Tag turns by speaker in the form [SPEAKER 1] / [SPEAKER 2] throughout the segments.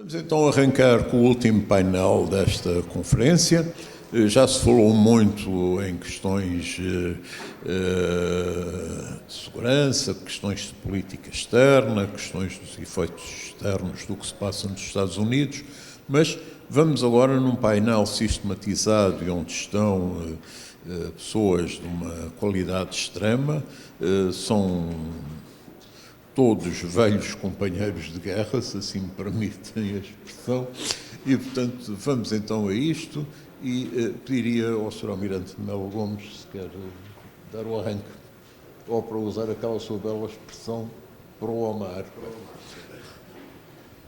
[SPEAKER 1] Vamos então arrancar com o último painel desta conferência. Já se falou muito em questões de segurança, questões de política externa, questões dos efeitos externos do que se passa nos Estados Unidos, mas vamos agora num painel sistematizado e onde estão pessoas de uma qualidade extrema, são todos velhos companheiros de guerra, se assim me permitem a expressão, e, portanto, vamos então a isto e pediria ao Sr. Almirante de Melo Gomes se quer dar o arranque, ou para usar aquela sua bela expressão, para o Omar.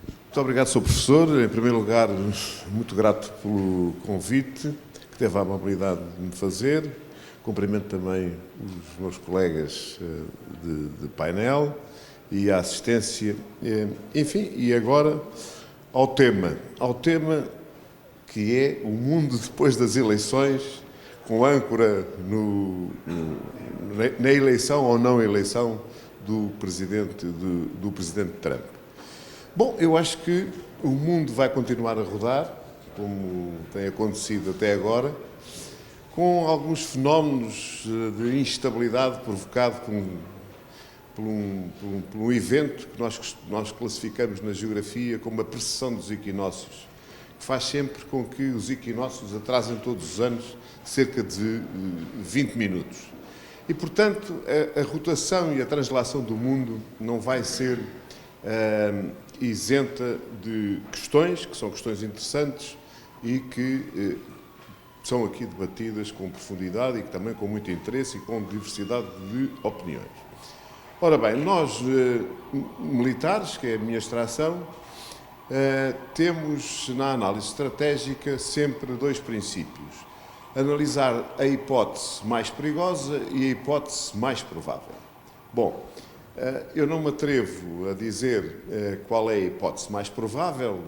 [SPEAKER 2] Muito obrigado, Sr. Professor. Em primeiro lugar, muito grato pelo convite que teve a amabilidade de me fazer. Cumprimento também os meus colegas de painel e a assistência. Enfim, e agora ao tema que é o mundo depois das eleições, com âncora na eleição ou não eleição do Presidente Trump. Bom, eu acho que o mundo vai continuar a rodar, como tem acontecido até agora, com alguns fenómenos de instabilidade provocado por um evento que nós classificamos na geografia como a precessão dos equinócios, que faz sempre com que os equinócios atrasem todos os anos cerca de 20 minutos. E, portanto, a rotação e a translação do mundo não vai ser isenta de questões, que são questões interessantes e que são aqui debatidas com profundidade e também com muito interesse e com diversidade de opiniões. Ora bem, nós, militares, que é a minha extração, temos na análise estratégica sempre dois princípios. Analisar a hipótese mais perigosa e a hipótese mais provável. Bom, eu não me atrevo a dizer qual é a hipótese mais provável,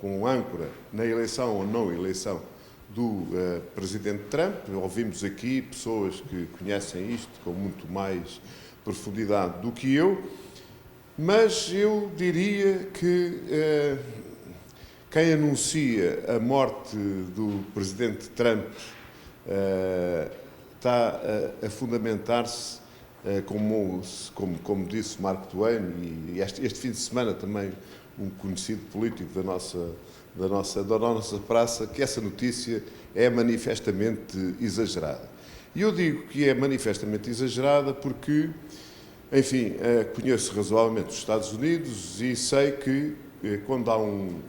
[SPEAKER 2] com âncora na eleição ou não eleição do Presidente Trump. Ouvimos aqui pessoas que conhecem isto com muito mais profundidade do que eu, mas eu diria que quem anuncia a morte do Presidente Trump está a fundamentar-se, como disse Mark Twain, e este fim de semana também um conhecido político da nossa praça, que essa notícia é manifestamente exagerada. E eu digo que é manifestamente exagerada porque, enfim, conheço razoavelmente os Estados Unidos e sei que quando há um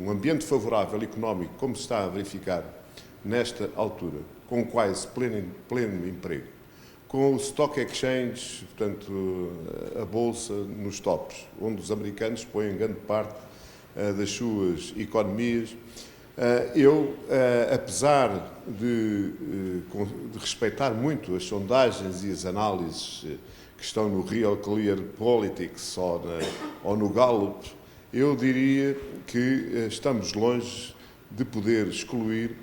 [SPEAKER 2] ambiente favorável económico, como se está a verificar nesta altura, com quase pleno emprego, com o Stock Exchange, portanto, a Bolsa nos tops, onde os americanos põem grande parte das suas economias, eu, apesar de respeitar muito as sondagens e as análises que estão no Real Clear Politics ou no Gallup, eu diria que estamos longe de poder excluir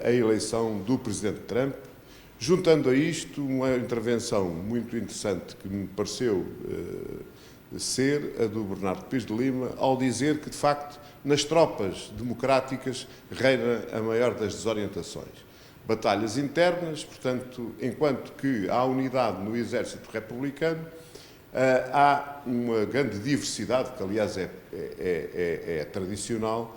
[SPEAKER 2] a eleição do Presidente Trump, juntando a isto uma intervenção muito interessante que me pareceu ser a do Bernardo Pires de Lima, ao dizer que, de facto, nas tropas democráticas reina a maior das desorientações. Batalhas internas, portanto, enquanto que há unidade no exército republicano, há uma grande diversidade, que aliás é tradicional,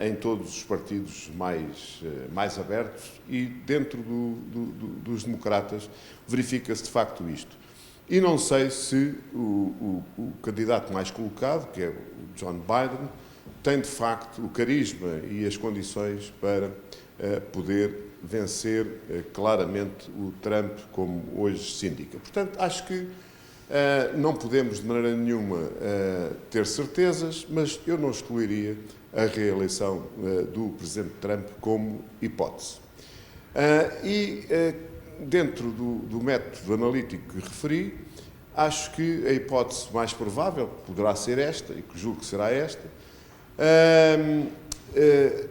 [SPEAKER 2] em todos os partidos mais abertos, e dentro dos democratas verifica-se de facto isto. E não sei se o candidato mais colocado, que é o John Biden, tem de facto o carisma e as condições para poder vencer claramente o Trump, como hoje se indica. Portanto, acho que não podemos de maneira nenhuma ter certezas, mas eu não excluiria a reeleição do Presidente Trump como hipótese. Dentro do método analítico que referi, acho que a hipótese mais provável poderá ser esta, e que julgo que será esta,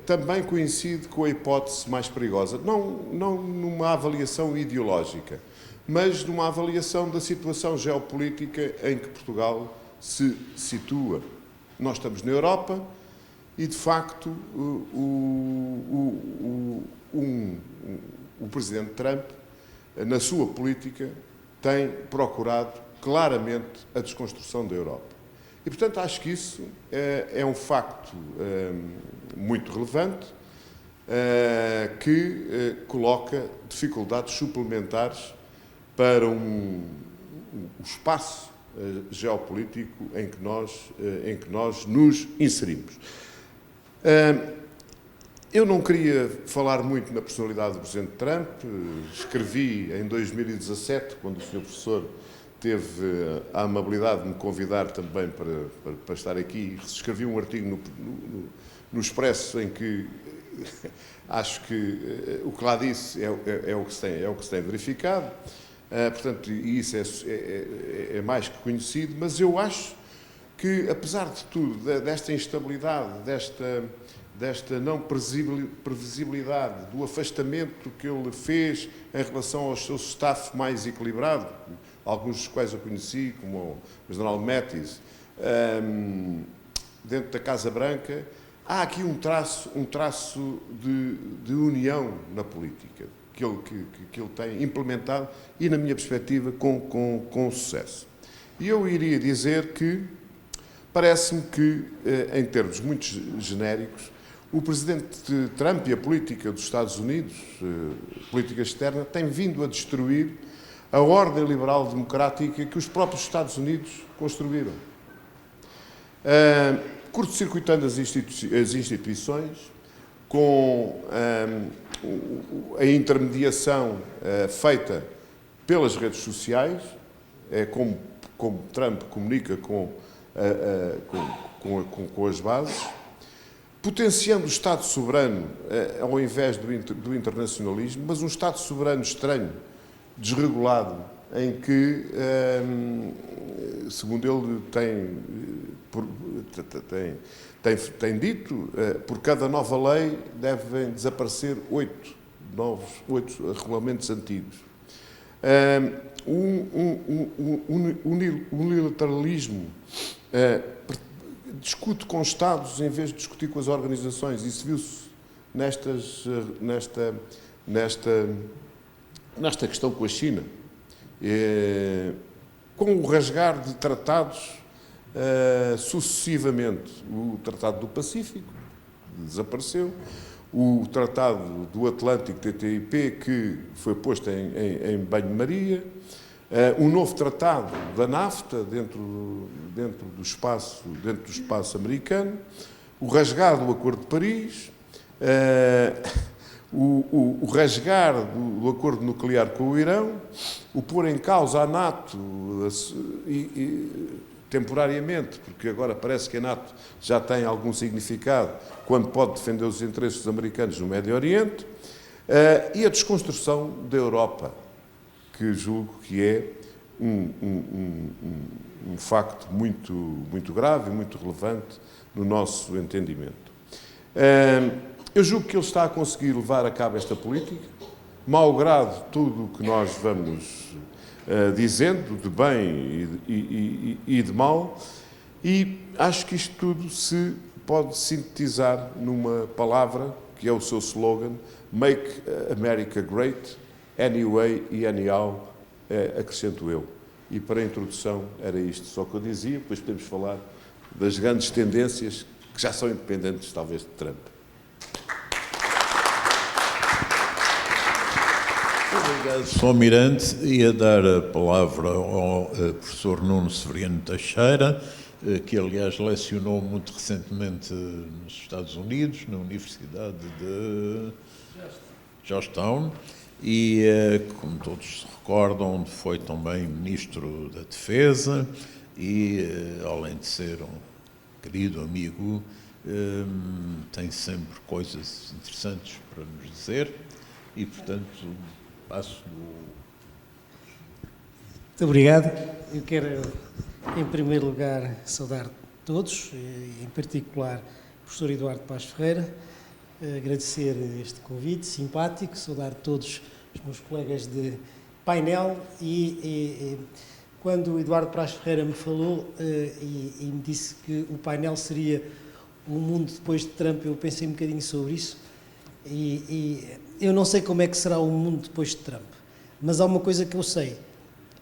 [SPEAKER 2] também coincide com a hipótese mais perigosa, não numa avaliação ideológica, mas numa avaliação da situação geopolítica em que Portugal se situa Nós estamos na Europa e, de facto, o Presidente Trump, na sua política, tem procurado claramente a desconstrução da Europa. E, portanto, acho que isso é um facto muito relevante que coloca dificuldades suplementares para o espaço geopolítico em que nós nos inserimos. Eu não queria falar muito na personalidade do Presidente Trump. Escrevi em 2017, quando o Sr. Professor teve a amabilidade de me convidar também para estar aqui, escrevi um artigo no Expresso em que acho que o que lá disse é o que se tem verificado. Portanto, isso é mais que conhecido, mas eu acho que, apesar de tudo, desta instabilidade, desta não previsibilidade, do afastamento que ele fez em relação aos seus staff mais equilibrado, alguns dos quais eu conheci, como o General Mattis, dentro da Casa Branca, há aqui um traço de união na política que ele tem implementado e, na minha perspectiva, com sucesso. E eu iria dizer que parece-me que, em termos muito genéricos, o Presidente Trump e a política dos Estados Unidos, política externa, tem vindo a destruir a ordem liberal democrática que os próprios Estados Unidos construíram. Curto-circuitando as instituições, com a intermediação feita pelas redes sociais, como Trump comunica com as bases, potenciando o Estado soberano ao invés do internacionalismo, mas um Estado soberano estranho, desregulado, em que, segundo ele tem dito, por cada nova lei devem desaparecer 8 regulamentos antigos. Unilateralismo discute com Estados em vez de discutir com as organizações. Isso viu-se nesta questão com a China. Com o rasgar de tratados sucessivamente. O Tratado do Pacífico desapareceu, o Tratado do Atlântico, TTIP, que foi posto em banho-maria, um novo tratado da NAFTA dentro do espaço americano, o rasgar do Acordo de Paris, o rasgar do acordo nuclear com o Irão, o pôr em causa a NATO temporariamente, porque agora parece que a NATO já tem algum significado quando pode defender os interesses dos americanos no Médio Oriente, e a desconstrução da Europa, que julgo que é um facto muito grave e muito relevante no nosso entendimento. Eu julgo que ele está a conseguir levar a cabo esta política, malgrado tudo o que nós vamos dizendo, de bem e de mal, e acho que isto tudo se pode sintetizar numa palavra, que é o seu slogan, Make America Great, Anyway e Anyhow, acrescento eu. E para a introdução era isto só que eu dizia, depois podemos falar das grandes tendências que já são independentes, talvez, de Trump.
[SPEAKER 1] Obrigado, Sr. Almirante. Ia dar a palavra ao professor Nuno Severiano Teixeira, que, aliás, lecionou muito recentemente nos Estados Unidos, na Universidade de Georgetown, e, como todos se recordam, foi também Ministro da Defesa e, além de ser um querido amigo, tem sempre coisas interessantes para nos dizer e, portanto, passo do...
[SPEAKER 3] Muito obrigado. Eu quero, em primeiro lugar, saudar todos, em particular o professor Eduardo Paz Ferreira, agradecer este convite simpático, saudar todos os meus colegas de painel e quando o Eduardo Praz Ferreira me falou e me disse que o painel seria o mundo depois de Trump, eu pensei um bocadinho sobre isso e eu não sei como é que será o mundo depois de Trump, mas há uma coisa que eu sei,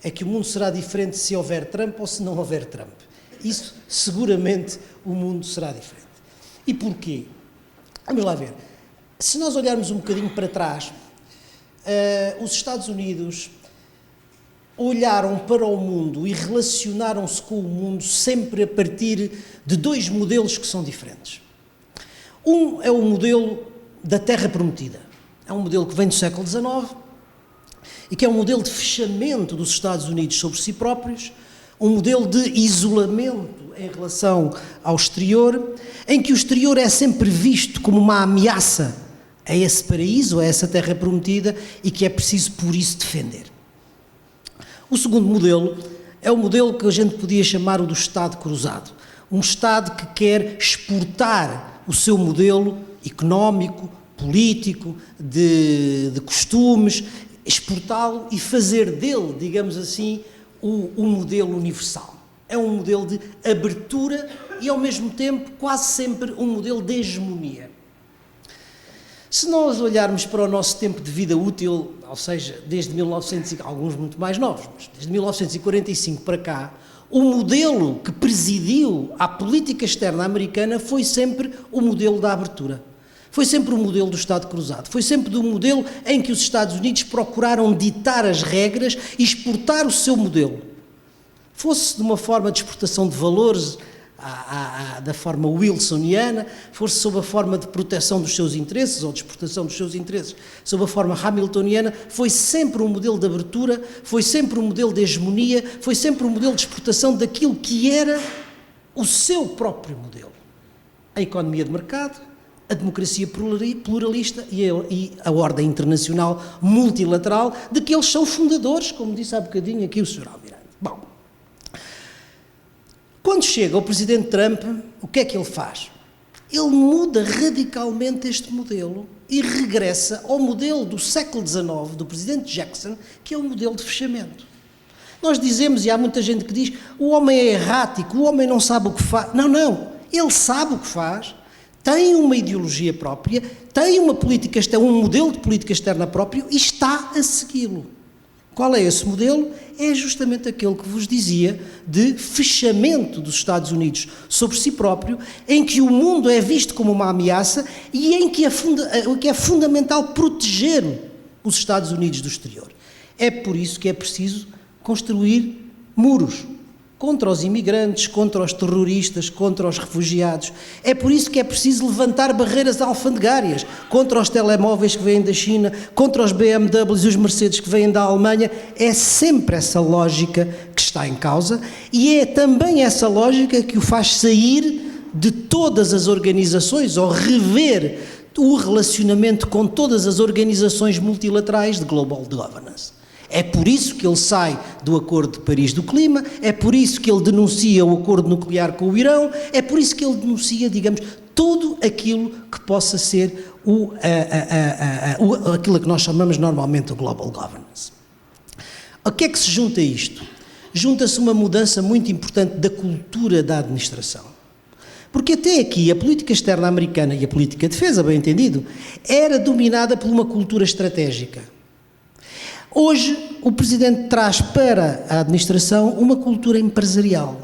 [SPEAKER 3] é que o mundo será diferente se houver Trump ou se não houver Trump. Isso, seguramente, o mundo será diferente. E porquê? Vamos lá ver. Se nós olharmos um bocadinho para trás, os Estados Unidos olharam para o mundo e relacionaram-se com o mundo sempre a partir de dois modelos que são diferentes. Um é o modelo da Terra Prometida. É um modelo que vem do século XIX e que é um modelo de fechamento dos Estados Unidos sobre si próprios, um modelo de isolamento em relação ao exterior, em que o exterior é sempre visto como uma ameaça a esse paraíso, a essa Terra Prometida, e que é preciso por isso defender. O segundo modelo é o modelo que a gente podia chamar o do Estado cruzado. Um Estado que quer exportar o seu modelo económico, político, de costumes, exportá-lo e fazer dele, digamos assim, o modelo universal. É um modelo de abertura e, ao mesmo tempo, quase sempre um modelo de hegemonia. Se nós olharmos para o nosso tempo de vida útil, ou seja, desde 1900, alguns muito mais novos, mas desde 1945 para cá, o modelo que presidiu à política externa americana foi sempre o modelo da abertura. Foi sempre o modelo do Estado cruzado. Foi sempre o modelo em que os Estados Unidos procuraram ditar as regras e exportar o seu modelo. Fosse de uma forma de exportação de valores, da forma wilsoniana, fosse sob a forma de proteção dos seus interesses ou de exportação dos seus interesses, sob a forma hamiltoniana, foi sempre um modelo de abertura, foi sempre um modelo de hegemonia, foi sempre um modelo de exportação daquilo que era o seu próprio modelo. A economia de mercado, a democracia pluralista e a ordem internacional multilateral, de que eles são fundadores, como disse há bocadinho aqui o Sr. Almirante. Bom, quando chega o Presidente Trump, o que é que ele faz? Ele muda radicalmente este modelo e regressa ao modelo do século XIX, do Presidente Jackson, que é o modelo de fechamento. Nós dizemos, e há muita gente que diz, o homem é errático, o homem não sabe o que faz. Não, ele sabe o que faz, tem uma ideologia própria, tem uma política externa, um modelo de política externa próprio e está a segui-lo. Qual é esse modelo? É justamente aquele que vos dizia de fechamento dos Estados Unidos sobre si próprio, em que o mundo é visto como uma ameaça e em que é fundamental proteger os Estados Unidos do exterior. É por isso que é preciso construir muros contra os imigrantes, contra os terroristas, contra os refugiados. É por isso que é preciso levantar barreiras alfandegárias contra os telemóveis que vêm da China, contra os BMWs e os Mercedes que vêm da Alemanha. É sempre essa lógica que está em causa e é também essa lógica que o faz sair de todas as organizações ou rever o relacionamento com todas as organizações multilaterais de global governance. É por isso que ele sai do Acordo de Paris do Clima, é por isso que ele denuncia o acordo nuclear com o Irão, é por isso que ele denuncia, digamos, tudo aquilo que possa ser aquilo que nós chamamos normalmente de global governance. A que é que se junta isto? Junta-se uma mudança muito importante da cultura da administração. Porque até aqui a política externa americana e a política de defesa, bem entendido, era dominada por uma cultura estratégica. Hoje, o Presidente traz para a administração uma cultura empresarial.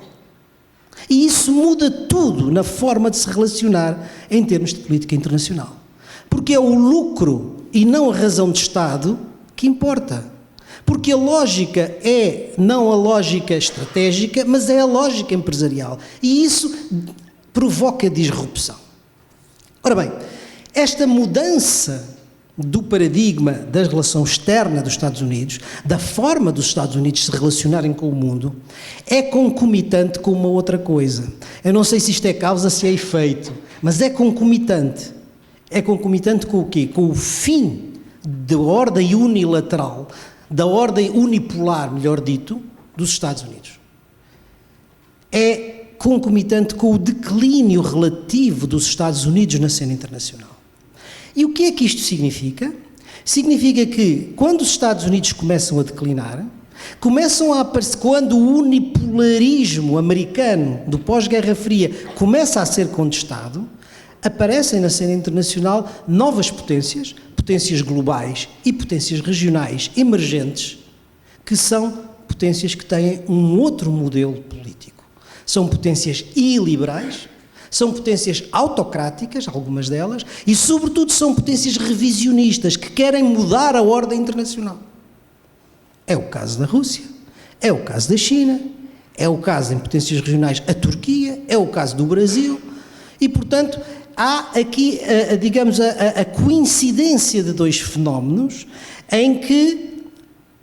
[SPEAKER 3] E isso muda tudo na forma de se relacionar em termos de política internacional. Porque é o lucro e não a razão de Estado que importa. Porque a lógica é não a lógica estratégica, mas é a lógica empresarial. E isso provoca disrupção. Ora bem, esta mudança do paradigma da relação externa dos Estados Unidos, da forma dos Estados Unidos se relacionarem com o mundo, é concomitante com uma outra coisa. Eu não sei se isto é causa, se é efeito, mas é concomitante. É concomitante com o quê? Com o fim da ordem unilateral, da ordem unipolar, melhor dito, dos Estados Unidos. É concomitante com o declínio relativo dos Estados Unidos na cena internacional. E o que é que isto significa? Significa que, quando os Estados Unidos começam a declinar, Começam a aparecer, quando o unipolarismo americano do pós-Guerra Fria começa a ser contestado, aparecem na cena internacional novas potências, potências globais e potências regionais emergentes, que são potências que têm um outro modelo político. São potências iliberais, são potências autocráticas, algumas delas, e sobretudo são potências revisionistas, que querem mudar a ordem internacional. É o caso da Rússia, é o caso da China, é o caso em potências regionais a Turquia, é o caso do Brasil, e portanto há aqui, digamos, a coincidência de dois fenómenos em que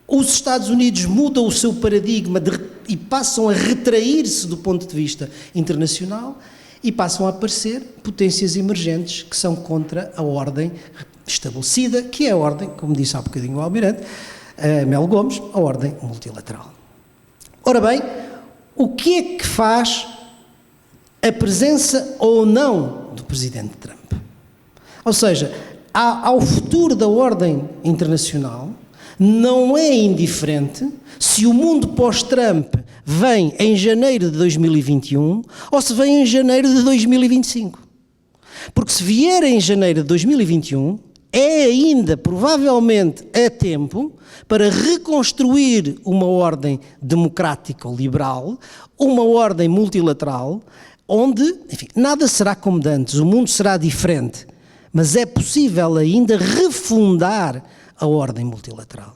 [SPEAKER 3] os Estados Unidos mudam o seu paradigma e passam a retrair-se do ponto de vista internacional e passam a aparecer potências emergentes que são contra a ordem estabelecida, que é a ordem, como disse há bocadinho o Almirante, Melo Gomes, a ordem multilateral. Ora bem, o que é que faz a presença ou não do Presidente Trump? Ou seja, ao futuro da ordem internacional não é indiferente se o mundo pós-Trump vem em janeiro de 2021 ou se vem em janeiro de 2025. Porque se vier em janeiro de 2021, é ainda, provavelmente, a tempo para reconstruir uma ordem democrática ou liberal, uma ordem multilateral, onde, enfim, nada será como de antes, o mundo será diferente, mas é possível ainda refundar a ordem multilateral.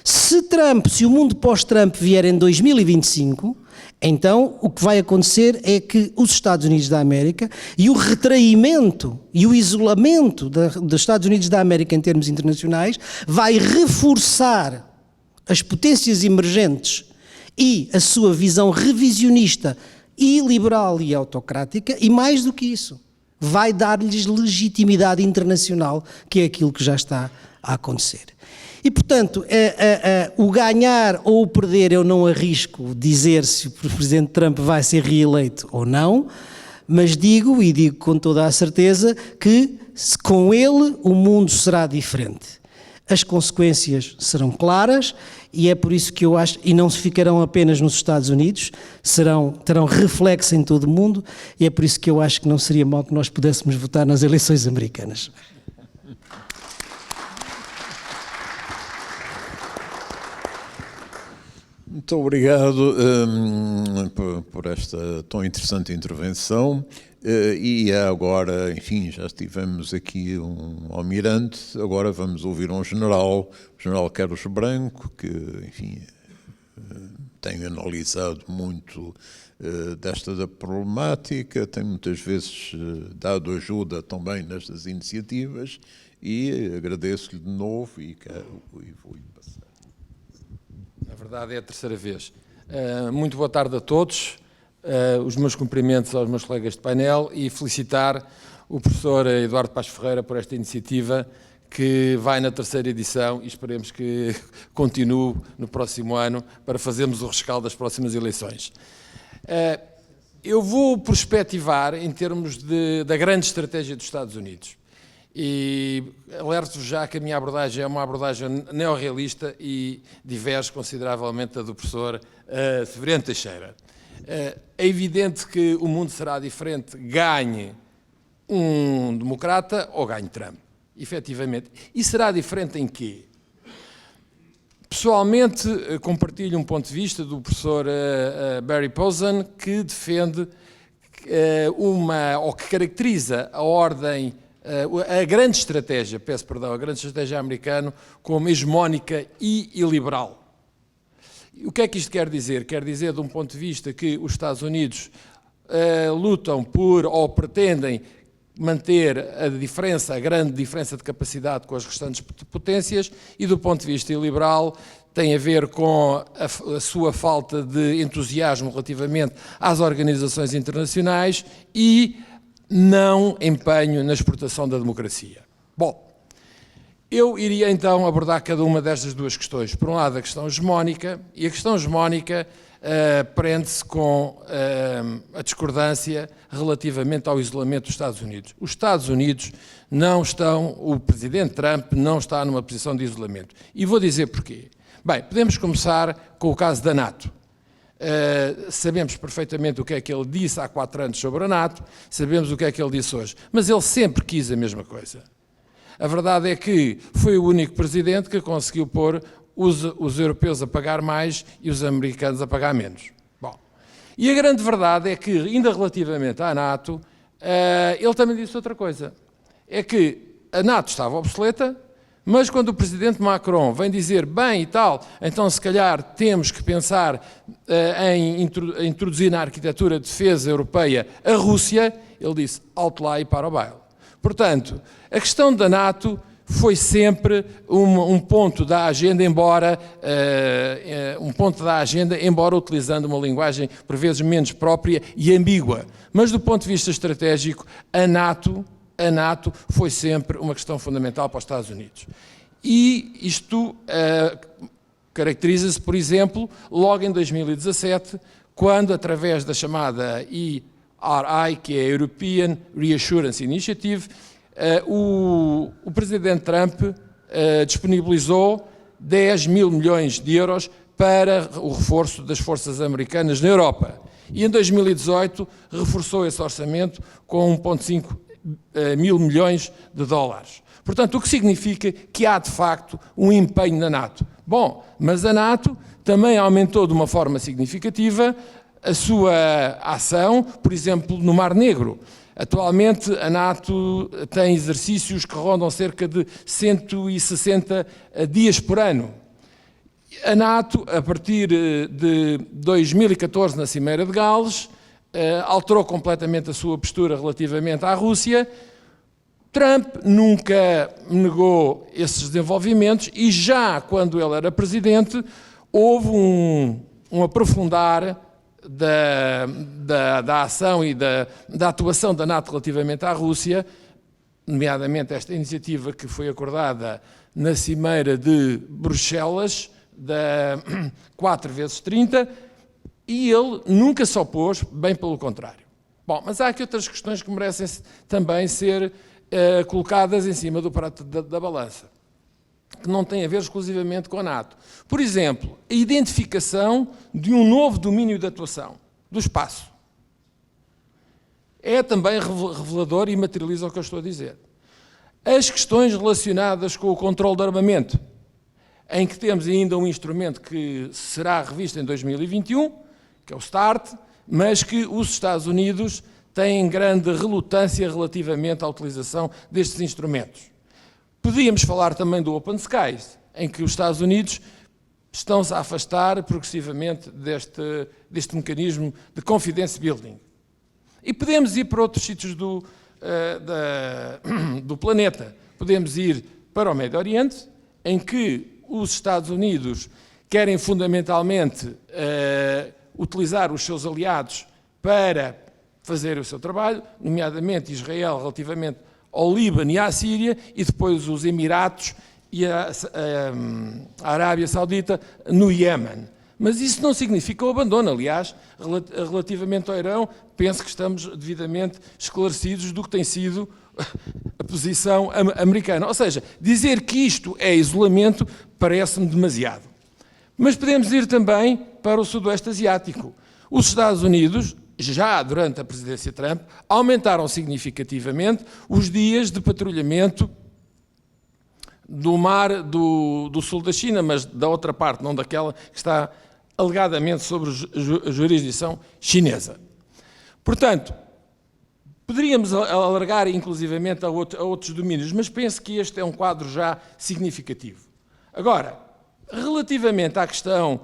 [SPEAKER 3] Se o mundo pós-Trump vier em 2025, então o que vai acontecer é que os Estados Unidos da América e o retraimento e o isolamento dos Estados Unidos da América em termos internacionais vai reforçar as potências emergentes e a sua visão revisionista iliberal e autocrática, e mais do que isso, vai dar-lhes legitimidade internacional, que é aquilo que já está a acontecer. E, portanto, o ganhar ou o perder, eu não arrisco dizer se o Presidente Trump vai ser reeleito ou não, mas digo, e digo com toda a certeza, que com ele o mundo será diferente. As consequências serão claras e é por isso que eu acho, e não se ficarão apenas nos Estados Unidos, terão reflexo em todo o mundo, e é por isso que eu acho que não seria mal que nós pudéssemos votar nas eleições americanas.
[SPEAKER 1] Muito obrigado por esta tão interessante intervenção. E agora, enfim, já tivemos aqui um almirante, agora vamos ouvir um general, o general Carlos Branco, que, enfim, tem analisado muito da problemática, tem muitas vezes dado ajuda também nestas iniciativas, e agradeço-lhe de novo e vou-lhe passar.
[SPEAKER 4] Na verdade é a terceira vez. Muito boa tarde a todos, os meus cumprimentos aos meus colegas de painel e felicitar o professor Eduardo Paes Ferreira por esta iniciativa que vai na terceira edição e esperemos que continue no próximo ano para fazermos o rescaldo das próximas eleições. Eu vou perspectivar em termos da grande estratégia dos Estados Unidos. E alerto-vos já que a minha abordagem é uma abordagem neorrealista e diverge consideravelmente da do professor Severino Teixeira. É evidente que o mundo será diferente, ganhe um democrata ou ganhe Trump, efetivamente. E será diferente em quê? Pessoalmente, compartilho um ponto de vista do professor Barry Posen, que defende ou que caracteriza a ordem, a grande estratégia, a grande estratégia americana como hegemónica e iliberal. O que é que isto quer dizer? Quer dizer, de um ponto de vista, que os Estados Unidos lutam por ou pretendem manter a grande diferença de capacidade com as restantes potências e, do ponto de vista iliberal, tem a ver com a sua falta de entusiasmo relativamente às organizações internacionais e não empenho na exportação da democracia. Bom, eu iria então abordar cada uma destas duas questões. Por um lado, a questão hegemónica, e a questão hegemónica prende-se com a discordância relativamente ao isolamento dos Estados Unidos. Os Estados Unidos não estão, o presidente Trump não está numa posição de isolamento. E vou dizer porquê. Bem, podemos começar com o caso da NATO. Sabemos perfeitamente o que é que ele disse há 4 anos sobre a NATO, sabemos o que é que ele disse hoje, mas ele sempre quis a mesma coisa. A verdade é que foi o único presidente que conseguiu pôr os europeus a pagar mais e os americanos a pagar menos. Bom, e a grande verdade é que, ainda relativamente à NATO, ele também disse outra coisa. É que a NATO estava obsoleta, mas quando o presidente Macron vem dizer, bem e tal, então se calhar temos que pensar em introduzir na arquitetura de defesa europeia a Rússia, ele disse, alto lá e para o baile. Portanto, a questão da NATO foi sempre um ponto da agenda, embora utilizando uma linguagem por vezes menos própria e ambígua. Mas do ponto de vista estratégico, a NATO foi sempre uma questão fundamental para os Estados Unidos. E isto caracteriza-se, por exemplo, logo em 2017, quando, através da chamada ERI, que é a European Reassurance Initiative, o presidente Trump disponibilizou 10 mil milhões de euros para o reforço das forças americanas na Europa. E em 2018 reforçou esse orçamento com 1,5 mil milhões de dólares. Portanto, o que significa que há de facto um empenho na NATO. Bom, mas a NATO também aumentou de uma forma significativa a sua ação, por exemplo, no Mar Negro. Atualmente a NATO tem exercícios que rondam cerca de 160 dias por ano. A NATO, a partir de 2014, na Cimeira de Gales, alterou completamente a sua postura relativamente à Rússia. Trump nunca negou esses desenvolvimentos e já quando ele era presidente houve um aprofundar da ação e da atuação da NATO relativamente à Rússia, nomeadamente esta iniciativa que foi acordada na Cimeira de Bruxelas, da 4x30, e ele nunca se opôs, bem pelo contrário. Bom, mas há aqui outras questões que merecem também ser colocadas em cima do prato da balança, que não têm a ver exclusivamente com a NATO. Por exemplo, a identificação de um novo domínio de atuação, do espaço. É também revelador e materializa o que eu estou a dizer. As questões relacionadas com o controle de armamento, em que temos ainda um instrumento que será revisto em 2021, que é o START, mas que os Estados Unidos têm grande relutância relativamente à utilização destes instrumentos. Podíamos falar também do Open Skies, em que os Estados Unidos estão-se a afastar progressivamente deste mecanismo de confidence building. E podemos ir para outros sítios do planeta. Podemos ir para o Médio Oriente, em que os Estados Unidos querem fundamentalmente utilizar os seus aliados para fazer o seu trabalho, nomeadamente Israel relativamente ao Líbano e à Síria, e depois os Emiratos e a Arábia Saudita no Iémen. Mas isso não significa o abandono. Aliás, relativamente ao Irão, penso que estamos devidamente esclarecidos do que tem sido a posição americana. Ou seja, dizer que isto é isolamento parece-me demasiado. Mas podemos ir também para o Sudoeste Asiático. Os Estados Unidos, já durante a presidência Trump, aumentaram significativamente os dias de patrulhamento do mar do sul da China, mas da outra parte, não daquela que está alegadamente sobre a jurisdição chinesa. Portanto, poderíamos alargar inclusivamente a outros domínios, mas penso que este é um quadro já significativo. Agora, relativamente à questão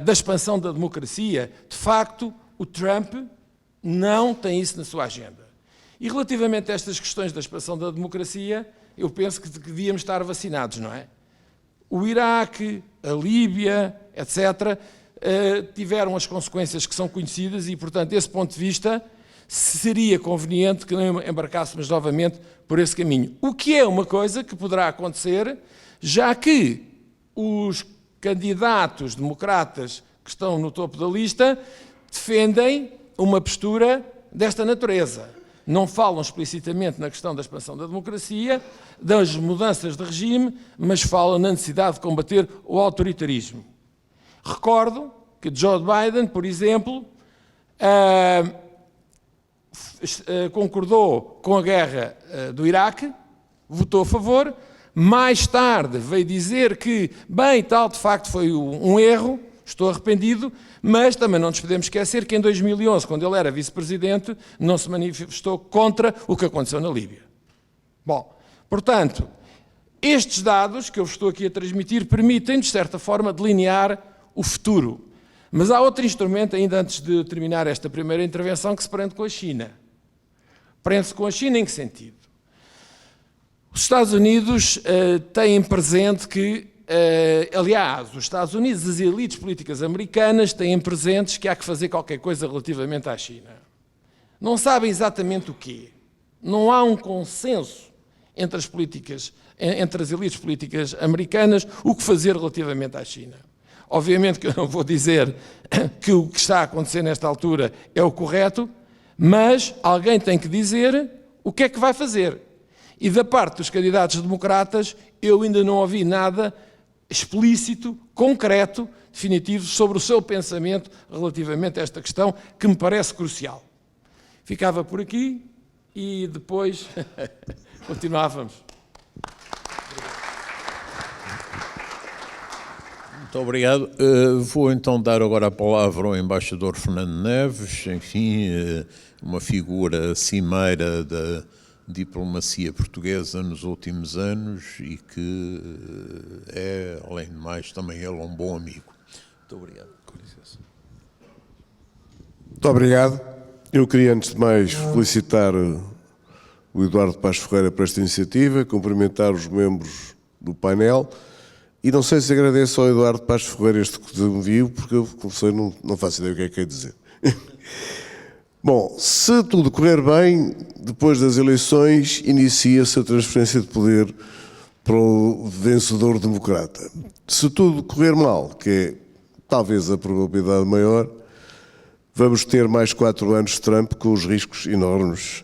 [SPEAKER 4] da expansão da democracia, de facto, o Trump não tem isso na sua agenda. E relativamente a estas questões da expansão da democracia, eu penso que devíamos estar vacinados, não é? O Iraque, a Líbia, etc., tiveram as consequências que são conhecidas e, portanto, desse ponto de vista, seria conveniente que não embarcássemos novamente por esse caminho. O que é uma coisa que poderá acontecer, já que os candidatos democratas que estão no topo da lista defendem uma postura desta natureza. não falam explicitamente na questão da expansão da democracia, das mudanças de regime, mas falam na necessidade de combater o autoritarismo. Recordo que Joe Biden, por exemplo, concordou com a guerra do Iraque, votou a favor, mais tarde veio dizer que, bem, tal, de facto foi um erro, estou arrependido, mas também não nos podemos esquecer que em 2011, quando ele era vice-presidente, não se manifestou contra o que aconteceu na Líbia. Bom, portanto, estes dados que eu vos estou aqui a transmitir permitem, de certa forma, delinear o futuro. Mas há outro instrumento, ainda antes de terminar esta primeira intervenção, que se prende com a China. Prende-se com a China em que sentido? Os Estados Unidos têm presente que, aliás, os Estados Unidos, as elites políticas americanas têm presentes que há que fazer qualquer coisa relativamente à China. Não sabem exatamente o quê. Não há um consenso entre as elites políticas americanas o que fazer relativamente à China. Obviamente que eu não vou dizer que o que está a acontecer nesta altura é o correto, mas alguém tem que dizer o que é que vai fazer. E da parte dos candidatos democratas, eu ainda não ouvi nada explícito, concreto, definitivo sobre o seu pensamento relativamente a esta questão, que me parece crucial. Ficava por aqui e depois continuávamos.
[SPEAKER 1] Muito obrigado. Vou então dar agora a palavra ao embaixador Fernando Neves, enfim, uma figura cimeira da diplomacia portuguesa nos últimos anos e que é, além de mais, também ele um bom amigo. Muito obrigado. Com licença.
[SPEAKER 5] Muito obrigado. Eu queria, antes de mais, felicitar o Eduardo Paz Ferreira por esta iniciativa, cumprimentar os membros do painel e não sei se agradeço ao Eduardo Paz Ferreira este envio, porque eu, como sei, não faço ideia o que é que quer dizer. Bom, se tudo correr bem, depois das eleições, inicia-se a transferência de poder para o vencedor democrata. Se tudo correr mal, que é talvez a probabilidade maior, vamos ter mais 4 anos de Trump com os riscos enormes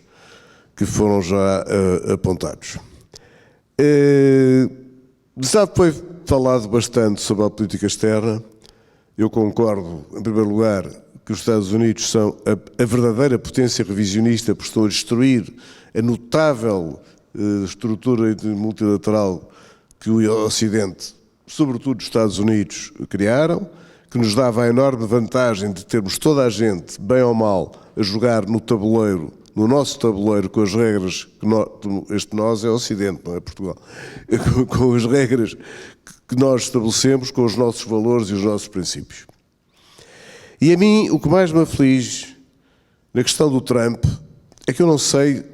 [SPEAKER 5] que foram já apontados. Já foi falado bastante sobre a política externa. Eu concordo, em primeiro lugar, que os Estados Unidos são a verdadeira potência revisionista, porque estão a destruir a notável estrutura multilateral que o Ocidente, sobretudo os Estados Unidos, criaram, que nos dava a enorme vantagem de termos toda a gente, bem ou mal, a jogar no tabuleiro, no nosso tabuleiro, com as regras que nós é o Ocidente, não é Portugal, com as regras que nós estabelecemos, com os nossos valores e os nossos princípios. E a mim, o que mais me aflige na questão do Trump é que eu não sei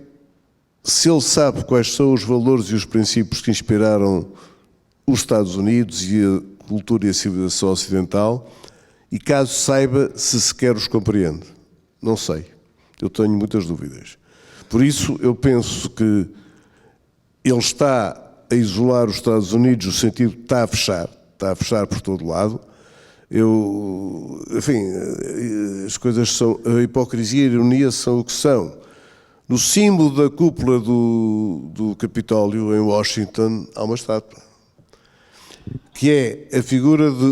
[SPEAKER 5] se ele sabe quais são os valores e os princípios que inspiraram os Estados Unidos e a cultura e a civilização ocidental, e caso saiba, se sequer os compreende. Não sei. Eu tenho muitas dúvidas. Por isso, eu penso que ele está a isolar os Estados Unidos no sentido de está a fechar por todo lado. Enfim, as coisas são, a hipocrisia e a ironia são o que são. No símbolo da cúpula do Capitólio, em Washington, há uma estátua, que é a figura de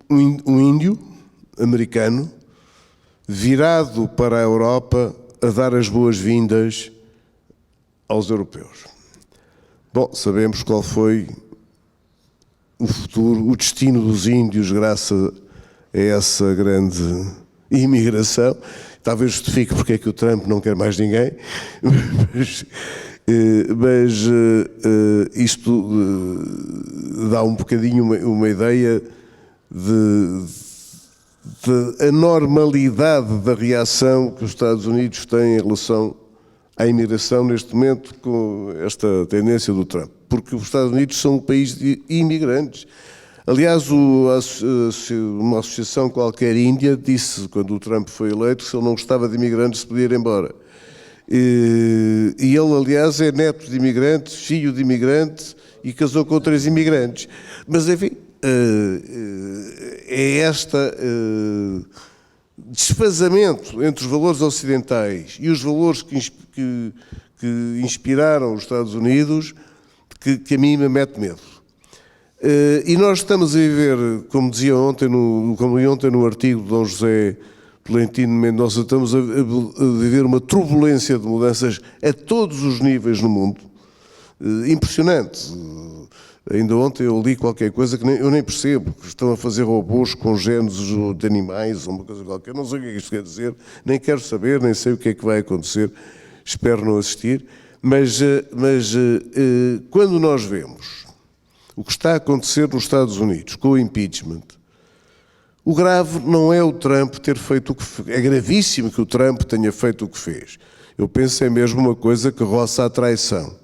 [SPEAKER 5] um índio americano virado para a Europa a dar as boas-vindas aos europeus. Bom, sabemos qual foi o futuro, o destino dos índios graças a essa grande imigração. Talvez justifique porque é que o Trump não quer mais ninguém, mas isto dá um bocadinho uma ideia de anormalidade da reação que os Estados Unidos têm em relação à imigração neste momento com esta tendência do Trump. Porque os Estados Unidos são um país de imigrantes. Aliás, uma associação qualquer índia disse, quando o Trump foi eleito, que se ele não gostava de imigrantes se podia ir embora. E ele, aliás, é neto de imigrantes, filho de imigrantes e casou com 3 imigrantes. Mas, enfim, é esta desfazamento entre os valores ocidentais e os valores que inspiraram os Estados Unidos que a mim me mete medo. E nós estamos a viver, como li ontem no artigo de Dom José Tolentino Mendonça, estamos a viver uma turbulência de mudanças a todos os níveis no mundo. Impressionante. Ainda ontem eu li qualquer coisa que eu nem percebo, que estão a fazer robôs com genes de animais ou uma coisa qualquer. Não sei o que é que isto quer dizer, nem quero saber, nem sei o que é que vai acontecer, espero não assistir. Mas quando nós vemos o que está a acontecer nos Estados Unidos com o impeachment, o grave não é o Trump ter feito o que fez. É gravíssimo que o Trump tenha feito o que fez. Eu penso é mesmo uma coisa que roça a traição.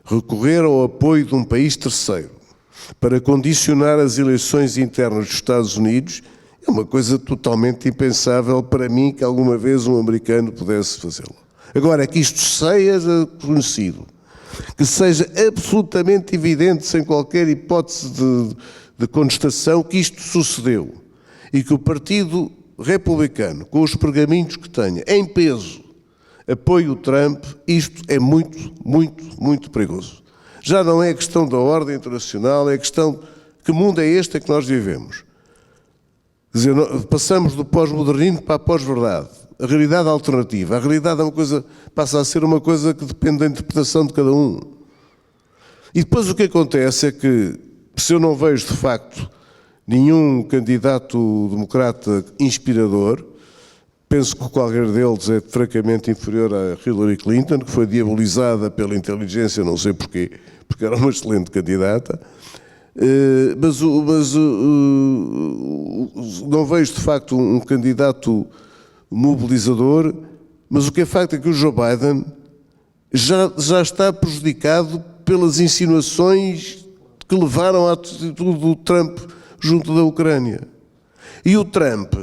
[SPEAKER 5] Recorrer ao apoio de um país terceiro para condicionar as eleições internas dos Estados Unidos é uma coisa totalmente impensável para mim que alguma vez um americano pudesse fazê-lo. Agora, que isto seja conhecido, que seja absolutamente evidente, sem qualquer hipótese de contestação, que isto sucedeu e que o Partido Republicano, com os pergaminhos que tenha, em peso, apoie o Trump, isto é muito, muito, muito perigoso. Já não é questão da ordem internacional, é questão de que mundo é este que nós vivemos. Quer dizer, passamos do pós-modernismo para a pós-verdade. A realidade alternativa. A realidade é uma coisa, passa a ser uma coisa que depende da interpretação de cada um. E depois o que acontece é que, se eu não vejo de facto nenhum candidato democrata inspirador, penso que qualquer deles é francamente inferior a Hillary Clinton, que foi diabolizada pela inteligência, não sei porquê, porque era uma excelente candidata, mas não vejo de facto um candidato mobilizador, mas o que é facto é que o Joe Biden já está prejudicado pelas insinuações que levaram à atitude do Trump junto da Ucrânia. E o Trump,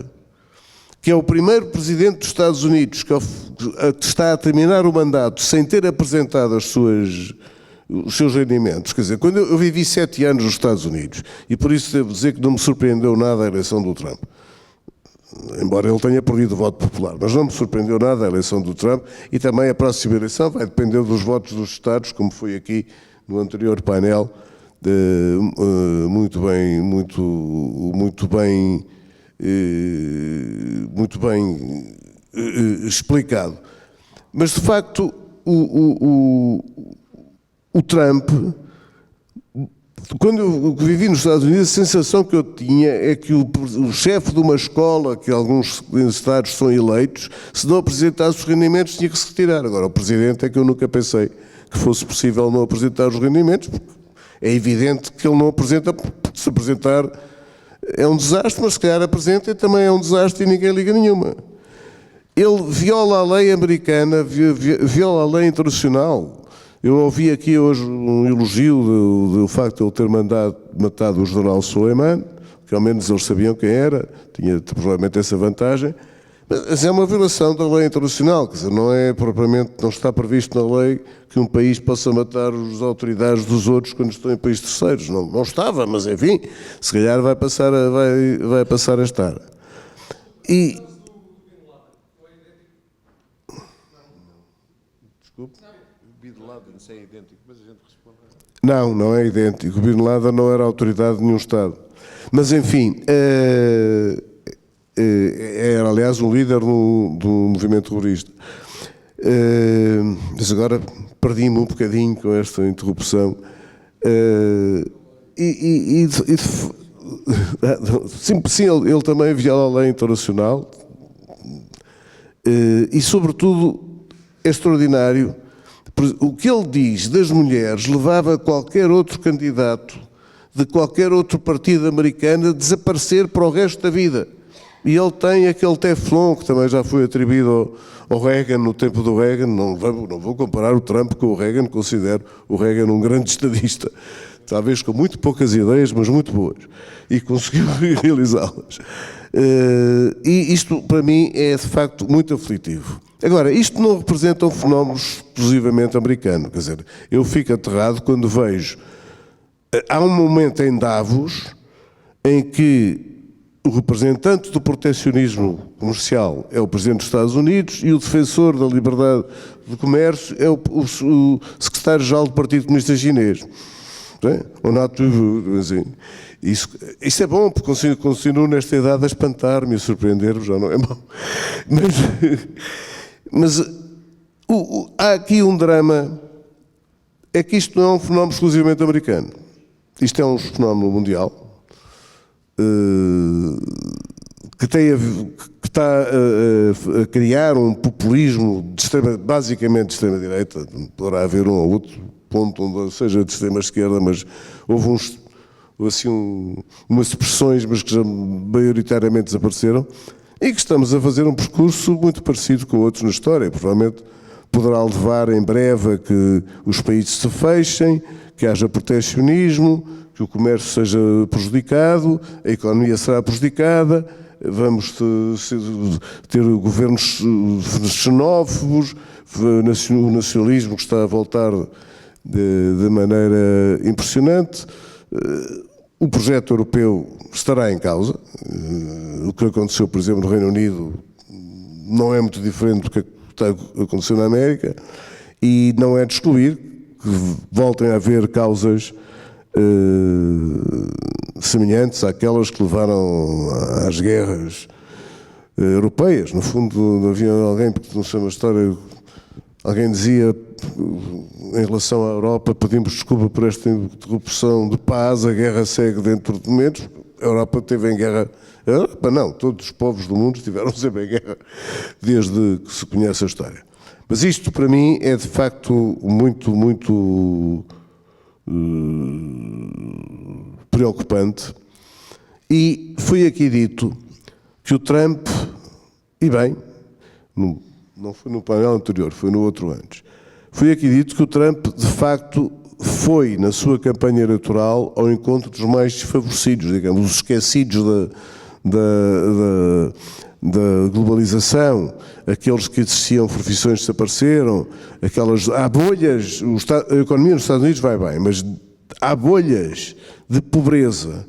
[SPEAKER 5] que é o primeiro presidente dos Estados Unidos que está a terminar o mandato sem ter apresentado os seus rendimentos. Quer dizer, quando eu vivi 7 anos nos Estados Unidos, e por isso devo dizer que não me surpreendeu nada a eleição do Trump, embora ele tenha perdido o voto popular, mas não me surpreendeu nada a eleição do Trump, e também a próxima eleição vai depender dos votos dos Estados, como foi aqui no anterior painel, muito bem explicado. Mas, de facto, o Trump, quando eu vivi nos Estados Unidos, a sensação que eu tinha é que o chefe de uma escola, que alguns estados são eleitos, se não apresentasse os rendimentos, tinha que se retirar. Agora, o presidente é que eu nunca pensei que fosse possível não apresentar os rendimentos, porque é evidente que ele não apresenta, porque se apresentar é um desastre, mas se calhar apresenta e também é um desastre e ninguém liga nenhuma. Ele viola a lei americana, viola a lei internacional. Eu ouvi aqui hoje um elogio do facto de ele ter matado o general Soleimani, que ao menos eles sabiam quem era, tinha provavelmente essa vantagem, mas é uma violação da lei internacional, quer dizer, não é propriamente, não está previsto na lei que um país possa matar as autoridades dos outros quando estão em países terceiros. Não estava, mas enfim, se calhar vai passar a estar. E... Desculpe?
[SPEAKER 2] Bin Laden é idêntico, mas a gente responde.
[SPEAKER 5] Não é idêntico. O Bin Laden não era autoridade de nenhum Estado. Mas, enfim, era, aliás, um líder do movimento terrorista. Mas agora perdi-me um bocadinho com esta interrupção. Sim, ele também viola a lei internacional e, sobretudo, é extraordinário. O que ele diz das mulheres levava qualquer outro candidato de qualquer outro partido americano a desaparecer para o resto da vida. E ele tem aquele teflon que também já foi atribuído ao Reagan no tempo do Reagan. Não vou comparar o Trump com o Reagan, considero o Reagan um grande estadista, talvez com muito poucas ideias, mas muito boas, e conseguiu realizá-las. E isto, para mim, é de facto muito aflitivo. Agora, isto não representa um fenómeno exclusivamente americano, quer dizer, eu fico aterrado quando vejo... Há um momento em Davos em que o representante do protecionismo comercial é o Presidente dos Estados Unidos e o defensor da liberdade de comércio é o secretário-geral do Partido Comunista Chinês. Assim. Isso é bom, porque continuo nesta idade a espantar-me, a surpreender-me, já não é mau. Mas há aqui um drama, é que isto não é um fenómeno exclusivamente americano. Isto é um fenómeno mundial, que está a criar um populismo basicamente de extrema-direita. Poderá haver um ou outro ponto onde seja de extrema-esquerda, mas houve umas expressões, mas que já maioritariamente desapareceram, e que estamos a fazer um percurso muito parecido com outros na história. Provavelmente poderá levar em breve a que os países se fechem, que haja protecionismo, que o comércio seja prejudicado, a economia será prejudicada, vamos ter governos xenófobos, o nacionalismo que está a voltar de maneira impressionante. O projeto europeu estará em causa. O que aconteceu, por exemplo, no Reino Unido não é muito diferente do que está a acontecer na América, e não é de excluir que voltem a haver causas semelhantes àquelas que levaram às guerras europeias. No fundo, havia alguém, porque não sei uma história, alguém dizia, em relação à Europa, pedimos desculpa por esta interrupção de paz, a guerra segue dentro de momentos. A Europa esteve em guerra. A Europa não, todos os povos do mundo estiveram sempre em guerra desde que se conhece a história. Mas isto, para mim, é de facto muito preocupante. E foi aqui dito que o Trump, e bem, não foi no painel anterior, foi no outro antes, foi aqui dito que o Trump, de facto, foi, na sua campanha eleitoral, ao encontro dos mais desfavorecidos, digamos, os esquecidos da globalização, aqueles que existiam, profissões desapareceram, há bolhas, a economia nos Estados Unidos vai bem, mas há bolhas de pobreza,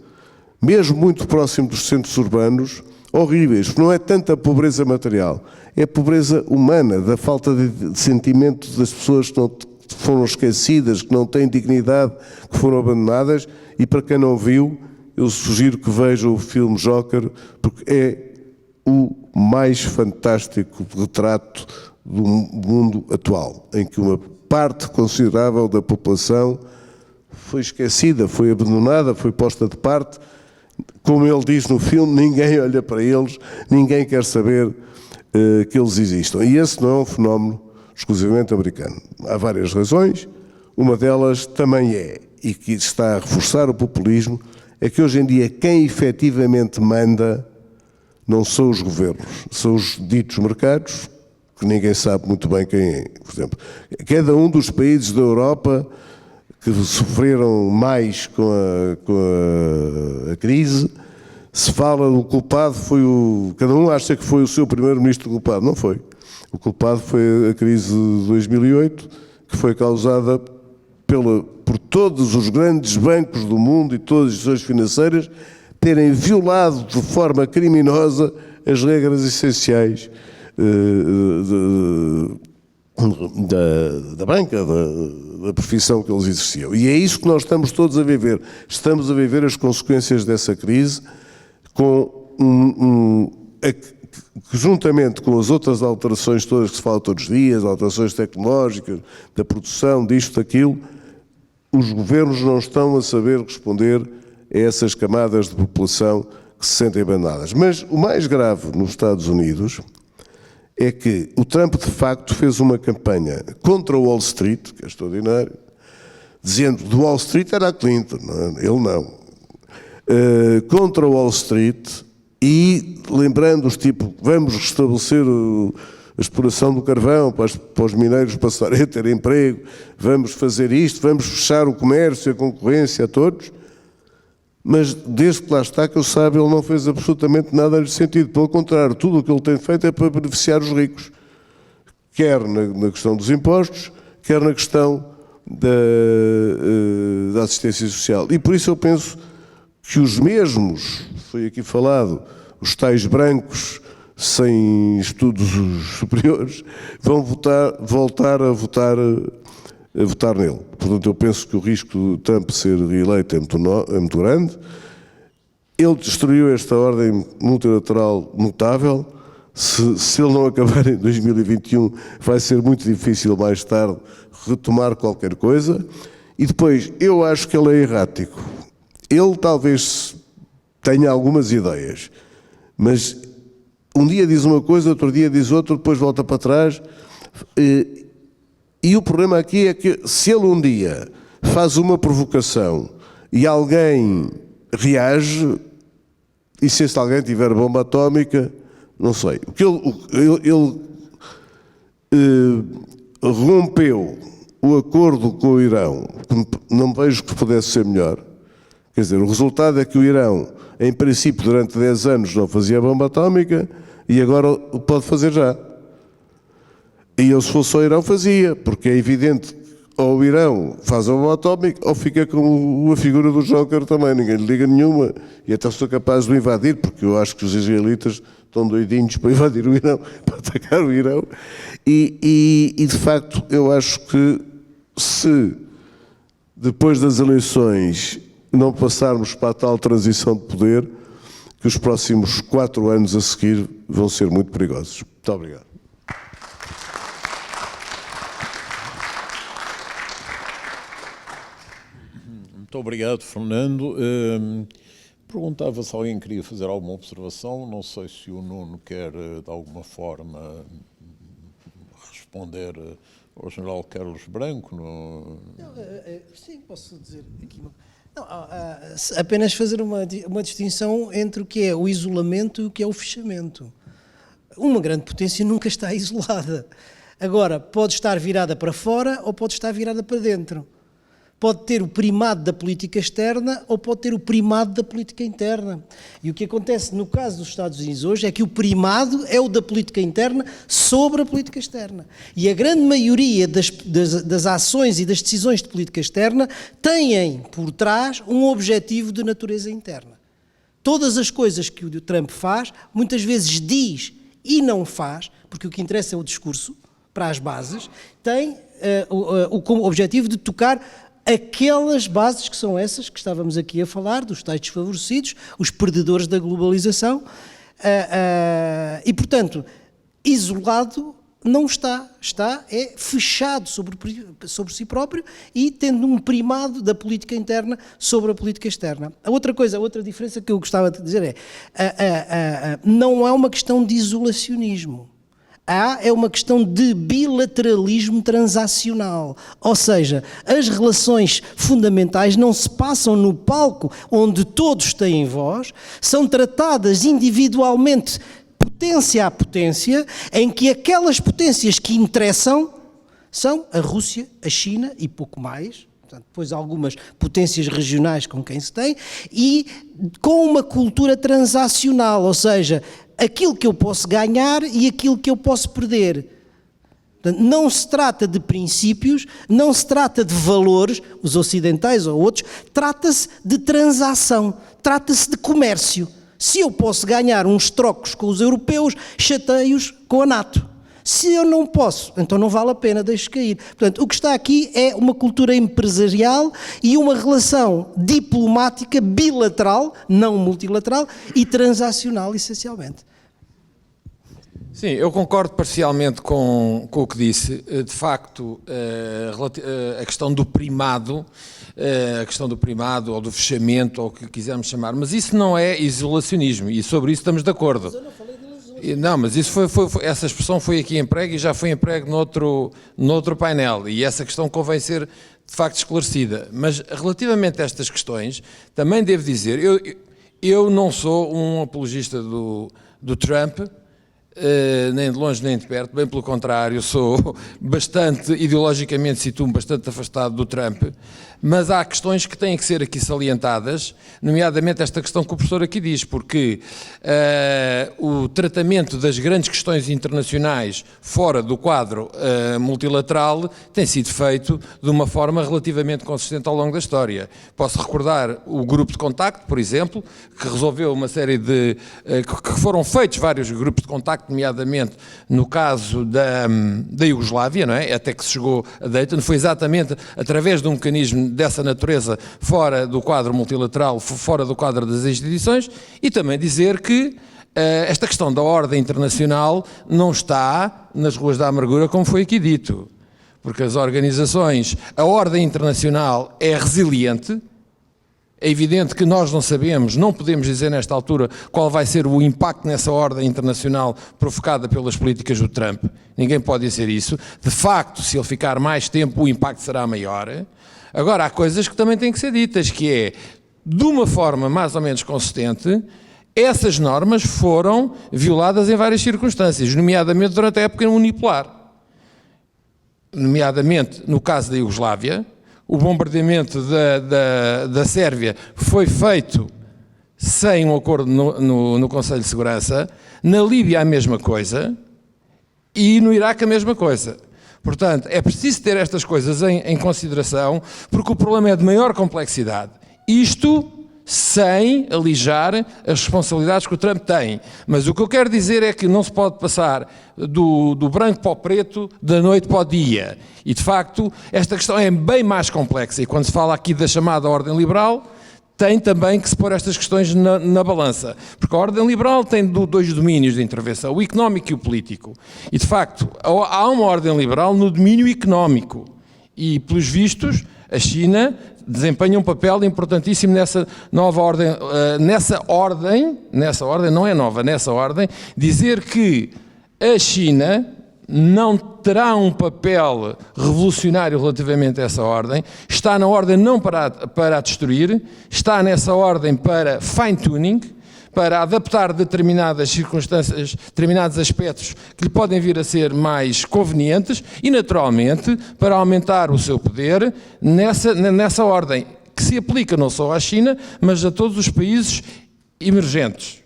[SPEAKER 5] mesmo muito próximo dos centros urbanos, horríveis, porque não é tanta pobreza material, é a pobreza humana, da falta de sentimento das pessoas que foram esquecidas, que não têm dignidade, que foram abandonadas. E para quem não viu, eu sugiro que veja o filme Joker, porque é o mais fantástico retrato do mundo atual, em que uma parte considerável da população foi esquecida, foi abandonada, foi posta de parte. Como ele diz no filme, ninguém olha para eles, ninguém quer saber que eles existam. E esse não é um fenómeno exclusivamente americano. Há várias razões. Uma delas também é, e que está a reforçar o populismo, é que hoje em dia quem efetivamente manda não são os governos, são os ditos mercados, que ninguém sabe muito bem quem é. Por exemplo, cada um dos países da Europa que sofreram mais com a crise, se fala do culpado, cada um acha que foi o seu primeiro-ministro culpado. Não foi. O culpado foi a crise de 2008, que foi causada por todos os grandes bancos do mundo e todas as instituições financeiras terem violado de forma criminosa as regras essenciais da banca, da profissão que eles exerciam. E é isso que nós estamos todos a viver. Estamos a viver as consequências dessa crise, que juntamente com as outras alterações todas que se fala todos os dias, alterações tecnológicas, da produção, disto, daquilo, os governos não estão a saber responder a essas camadas de população que se sentem abandonadas. Mas o mais grave nos Estados Unidos é que o Trump, de facto, fez uma campanha contra o Wall Street, que é extraordinário, dizendo que do Wall Street era a Clinton, ele não. Contra o Wall Street e lembrando-os, tipo, vamos restabelecer a exploração do carvão para os mineiros passarem a ter emprego, vamos fazer isto, vamos fechar o comércio, a concorrência a todos. Mas desde que lá está, que eu saiba, ele não fez absolutamente nada nesse sentido. Pelo contrário, tudo o que ele tem feito é para beneficiar os ricos. Quer na questão dos impostos, quer na questão da assistência social. E por isso eu penso que os mesmos, foi aqui falado, os tais brancos sem estudos superiores, vão voltar a votar nele. Portanto, eu penso que o risco de Trump ser reeleito é muito grande. Ele destruiu esta ordem multilateral notável. Se ele não acabar em 2021, vai ser muito difícil mais tarde retomar qualquer coisa. E depois, eu acho que ele é errático. Ele talvez tenha algumas ideias, mas um dia diz uma coisa, outro dia diz outra, depois volta para trás. E o problema aqui é que se ele um dia faz uma provocação e alguém reage, e se esse alguém tiver bomba atómica, não sei. O que ele rompeu o acordo com o Irão, não vejo que pudesse ser melhor. Quer dizer, o resultado é que o Irão, em princípio, durante 10 anos não fazia bomba atómica e agora pode fazer já. E eu, se fosse o Irão, fazia, porque é evidente, ou o Irão faz a bomba atómica, ou fica com a figura do Joker também, ninguém lhe liga nenhuma, e até sou capaz de o invadir, porque eu acho que os israelitas estão doidinhos para invadir o Irão, para atacar o Irão, e de facto eu acho que se depois das eleições não passarmos para a tal transição de poder, que os próximos 4 anos a seguir vão ser muito perigosos. Muito obrigado.
[SPEAKER 1] Muito obrigado, Fernando. Perguntava se alguém queria fazer alguma observação. Não sei se o Nuno quer, de alguma forma, responder ao general Carlos Branco.
[SPEAKER 3] Sim, posso dizer aqui. Não, apenas fazer uma distinção entre o que é o isolamento e o que é o fechamento. Uma grande potência nunca está isolada. Agora, pode estar virada para fora ou pode estar virada para dentro. Pode ter o primado da política externa ou pode ter o primado da política interna. E o que acontece no caso dos Estados Unidos hoje é que o primado é o da política interna sobre a política externa. E a grande maioria das ações e das decisões de política externa têm por trás um objetivo de natureza interna. Todas as coisas que o Trump faz, muitas vezes diz e não faz, porque o que interessa é o discurso, para as bases, tem o objetivo de tocar aquelas bases que são essas que estávamos aqui a falar, dos tais desfavorecidos, os perdedores da globalização, e, portanto, isolado não está, é fechado sobre si próprio e tendo um primado da política interna sobre a política externa. A outra diferença que eu gostava de dizer é, não há uma questão de isolacionismo. É uma questão de bilateralismo transacional, ou seja, as relações fundamentais não se passam no palco onde todos têm voz, são tratadas individualmente, potência a potência, em que aquelas potências que interessam são a Rússia, a China e pouco mais, portanto, depois algumas potências regionais com quem se tem, e com uma cultura transacional, ou seja, aquilo que eu posso ganhar e aquilo que eu posso perder. Portanto, não se trata de princípios, não se trata de valores, os ocidentais ou outros, trata-se de transação, trata-se de comércio. Se eu posso ganhar uns trocos com os europeus, chatei-os com a NATO. Se eu não posso, então não vale a pena, deixo cair. Portanto, o que está aqui é uma cultura empresarial e uma relação diplomática bilateral, não multilateral, e transacional, essencialmente.
[SPEAKER 4] Sim, eu concordo parcialmente com o que disse. De facto, a questão do primado, ou do fechamento, ou o que quisermos chamar, mas isso não é isolacionismo, e sobre isso estamos de acordo.
[SPEAKER 3] Mas eu não falei de isolacionismo.
[SPEAKER 4] Não, mas isso essa expressão foi aqui emprego e já foi emprego noutro painel, e essa questão convém ser, de facto, esclarecida. Mas, relativamente a estas questões, também devo dizer, eu não sou um apologista do Trump, nem de longe nem de perto, bem pelo contrário, sou bastante, ideologicamente situo-me bastante afastado do Trump, mas há questões que têm que ser aqui salientadas, nomeadamente esta questão que o professor aqui diz, porque o tratamento das grandes questões internacionais fora do quadro multilateral tem sido feito de uma forma relativamente consistente ao longo da história. Posso recordar o grupo de contacto, por exemplo, que resolveu uma série de... que foram feitos vários grupos de contacto, nomeadamente no caso da Iugoslávia, não é? Até que se chegou a Dayton, foi exatamente através de um mecanismo dessa natureza fora do quadro multilateral, fora do quadro das instituições, e também dizer que esta questão da ordem internacional não está nas ruas da amargura, como foi aqui dito, porque as organizações, a ordem internacional é resiliente. É evidente que nós não sabemos, não podemos dizer nesta altura qual vai ser o impacto nessa ordem internacional provocada pelas políticas do Trump. Ninguém pode dizer isso. De facto, se ele ficar mais tempo, o impacto será maior. Agora, há coisas que também têm que ser ditas, que é, de uma forma mais ou menos consistente, essas normas foram violadas em várias circunstâncias, nomeadamente durante a época unipolar. Nomeadamente, no caso da Iugoslávia, o bombardeamento da Sérvia foi feito sem um acordo no Conselho de Segurança, na Líbia a mesma coisa e no Iraque a mesma coisa. Portanto, é preciso ter estas coisas em consideração, porque o problema é de maior complexidade. Isto sem alijar as responsabilidades que o Trump tem. Mas o que eu quero dizer é que não se pode passar do branco para o preto, da noite para o dia. E, de facto, esta questão é bem mais complexa. E quando se fala aqui da chamada ordem liberal, tem também que se pôr estas questões na balança. Porque a ordem liberal tem dois domínios de intervenção, o económico e o político. E, de facto, há uma ordem liberal no domínio económico. E, pelos vistos, a China desempenha um papel importantíssimo nessa nova ordem, nessa ordem, não é nova, nessa ordem, dizer que a China não terá um papel revolucionário relativamente a essa ordem, está na ordem não para a destruir, está nessa ordem para fine-tuning, para adaptar determinadas circunstâncias, determinados aspectos que lhe podem vir a ser mais convenientes e, naturalmente, para aumentar o seu poder nessa ordem, que se aplica não só à China, mas a todos os países emergentes.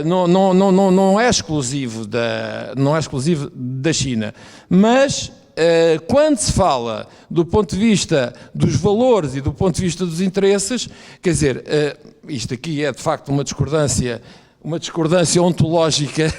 [SPEAKER 4] Não é exclusivo da China, mas quando se fala do ponto de vista dos valores e do ponto de vista dos interesses, quer dizer, isto aqui é de facto uma discordância ontológica,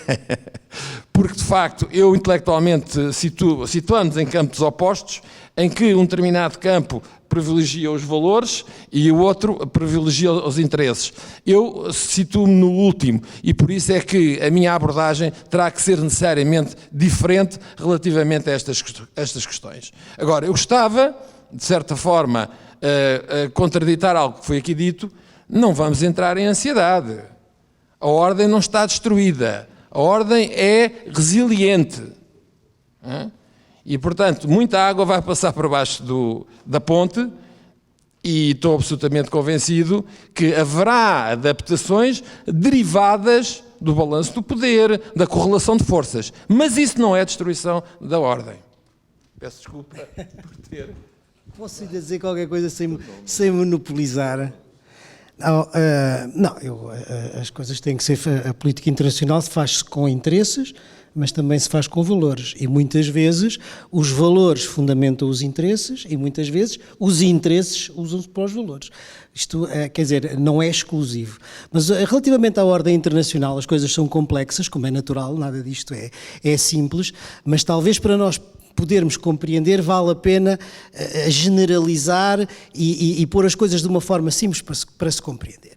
[SPEAKER 4] porque de facto eu intelectualmente situamos em campos opostos, em que um determinado campo privilegia os valores e o outro privilegia os interesses. Eu situo-me no último e por isso é que a minha abordagem terá que ser necessariamente diferente relativamente a estas questões. Agora, eu gostava, de certa forma, a contraditar algo que foi aqui dito, não vamos entrar em ansiedade. A ordem não está destruída, a ordem é resiliente. E, portanto, muita água vai passar por baixo da ponte e estou absolutamente convencido que haverá adaptações derivadas do balanço do poder, da correlação de forças. Mas isso não é destruição da ordem. Peço desculpa por ter...
[SPEAKER 3] Posso ainda dizer qualquer coisa sem monopolizar? As coisas têm que ser... A política internacional se faz com interesses, mas também se faz com valores. E muitas vezes os valores fundamentam os interesses e muitas vezes os interesses usam-se para os valores. Isto, quer dizer, não é exclusivo. Mas relativamente à ordem internacional, as coisas são complexas, como é natural, nada disto é simples, mas talvez para nós podermos compreender, vale a pena generalizar e pôr as coisas de uma forma simples para se compreender.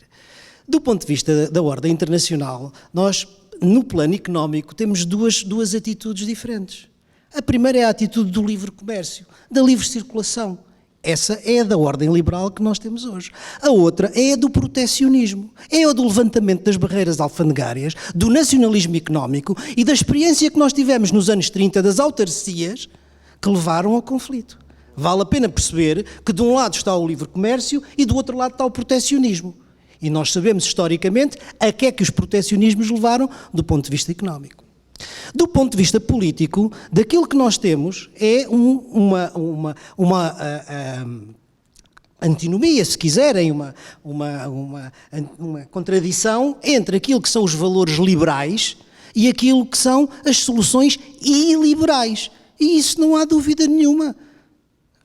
[SPEAKER 3] Do ponto de vista da ordem internacional, nós, no plano económico, temos duas atitudes diferentes. A primeira é a atitude do livre comércio, da livre circulação. Essa é a da ordem liberal que nós temos hoje. A outra é a do protecionismo, é a do levantamento das barreiras alfandegárias, do nacionalismo económico e da experiência que nós tivemos nos anos 30 das autarcias que levaram ao conflito. Vale a pena perceber que de um lado está o livre comércio e do outro lado está o protecionismo. E nós sabemos historicamente a que é que os protecionismos levaram do ponto de vista económico. Do ponto de vista político, daquilo que nós temos é uma antinomia, se quiserem, uma contradição entre aquilo que são os valores liberais e aquilo que são as soluções iliberais. E isso não há dúvida nenhuma.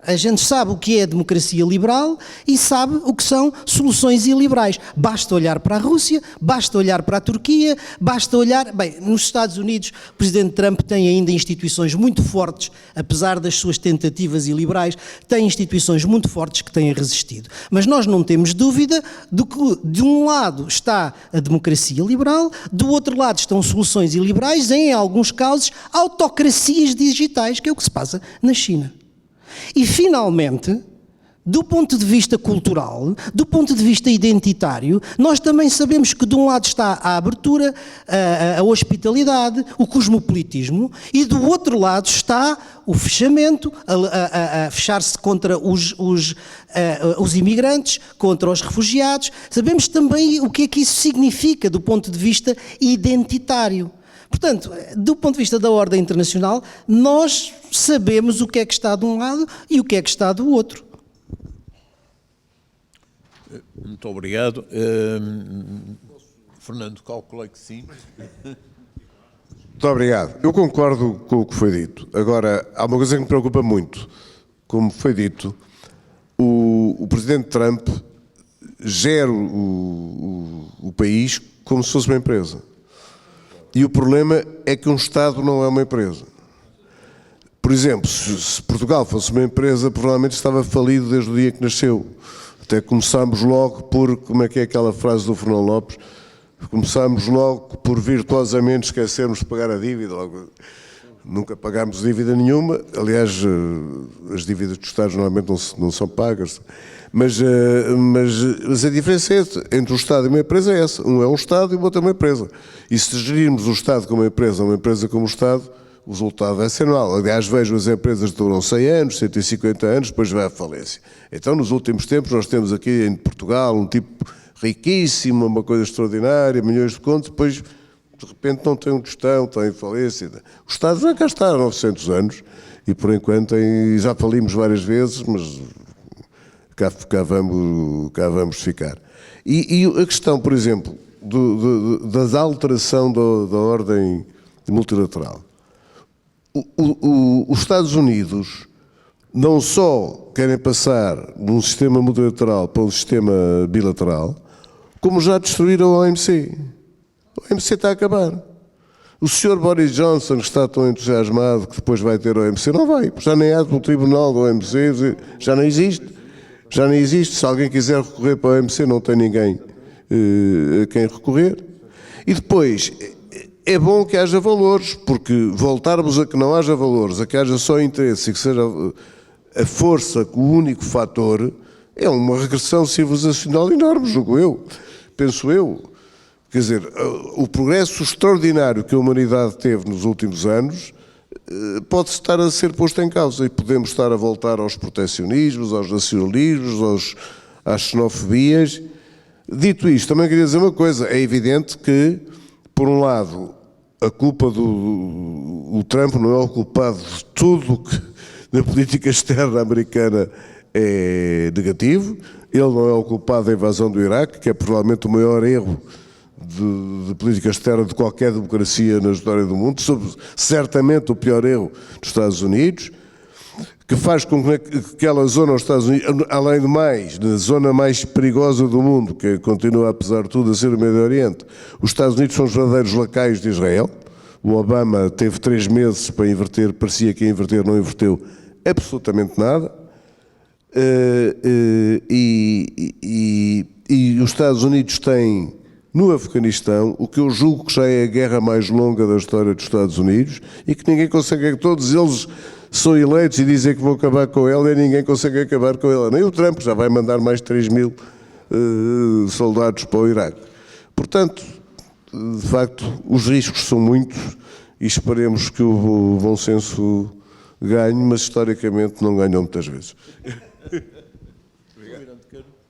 [SPEAKER 3] A gente sabe o que é a democracia liberal e sabe o que são soluções iliberais. Basta olhar para a Rússia, basta olhar para a Turquia, basta olhar... Bem, nos Estados Unidos, o Presidente Trump tem ainda instituições muito fortes, apesar das suas tentativas iliberais, tem instituições muito fortes que têm resistido. Mas nós não temos dúvida de que, de um lado, está a democracia liberal, do outro lado estão soluções iliberais, em alguns casos, autocracias digitais, que é o que se passa na China. E, finalmente, do ponto de vista cultural, do ponto de vista identitário, nós também sabemos que de um lado está a abertura, a hospitalidade, o cosmopolitismo, e do outro lado está o fechamento, a fechar-se contra os imigrantes, contra os refugiados. Sabemos também o que é que isso significa do ponto de vista identitário. Portanto, do ponto de vista da ordem internacional, nós sabemos o que é que está de um lado e o que é que está do outro.
[SPEAKER 1] Muito obrigado. Fernando, calculei que sim.
[SPEAKER 5] Muito obrigado. Eu concordo com o que foi dito. Agora, há uma coisa que me preocupa muito. Como foi dito, o Presidente Trump gera o país como se fosse uma empresa. E o problema é que um Estado não é uma empresa. Por exemplo, se Portugal fosse uma empresa, provavelmente estava falido desde o dia que nasceu. Até começámos logo por, como é que é aquela frase do Fernão Lopes, começámos logo por virtuosamente esquecermos de pagar a dívida. Logo, nunca pagámos dívida nenhuma, aliás, as dívidas dos Estados normalmente não são pagas. Mas a diferença entre o Estado e uma empresa é essa. Um é um Estado e o outro é uma empresa. E se gerirmos o Estado como uma empresa como o Estado, o resultado vai ser anual. Aliás, vejo as empresas que duram 100 anos, 150 anos, depois vai à falência. Então, nos últimos tempos, nós temos aqui em Portugal um tipo riquíssimo, uma coisa extraordinária, milhões de contos, depois, de repente, não tem um tostão, está em falência. O Estado já cá está há 900 anos e, por enquanto, já falimos várias vezes, mas... Cá vamos ficar. E a questão, por exemplo, da alteração da ordem multilateral. Os Estados Unidos não só querem passar de um sistema multilateral para um sistema bilateral, como já destruíram a OMC. A OMC está a acabar. O Sr. Boris Johnson, que está tão entusiasmado que depois vai ter a OMC, não vai. Já nem há no tribunal da OMC, já não existe. Já nem existe. Se alguém quiser recorrer para a OMC, não tem ninguém a quem recorrer. E depois, é bom que haja valores, porque voltarmos a que não haja valores, a que haja só interesse e que seja a força o único fator, é uma regressão civilizacional enorme, julgo eu, penso eu. Quer dizer, o progresso extraordinário que a humanidade teve nos últimos anos pode estar a ser posto em causa e podemos estar a voltar aos protecionismos, aos nacionalismos, às xenofobias. Dito isto, também queria dizer uma coisa. É evidente que, por um lado, a culpa o Trump não é o culpado de tudo que na política externa americana é negativo. Ele não é o culpado da invasão do Iraque, que é provavelmente o maior erro de política externa de qualquer democracia na história do mundo, certamente o pior erro dos Estados Unidos, que faz com que aquela zona aos Estados Unidos, além de mais, na zona mais perigosa do mundo, que continua apesar de tudo a ser o Médio Oriente, os Estados Unidos são os verdadeiros lacaios de Israel. O Obama teve 3 meses para inverter, parecia que ia inverter, não inverteu absolutamente nada. E os Estados Unidos têm no Afeganistão o que eu julgo que já é a guerra mais longa da história dos Estados Unidos e que ninguém consegue, todos eles são eleitos e dizem que vão acabar com ela e ninguém consegue acabar com ela. Nem o Trump já vai mandar mais 3.000 soldados para o Iraque. Portanto, de facto, os riscos são muitos e esperemos que o bom senso ganhe, mas historicamente não ganham muitas vezes.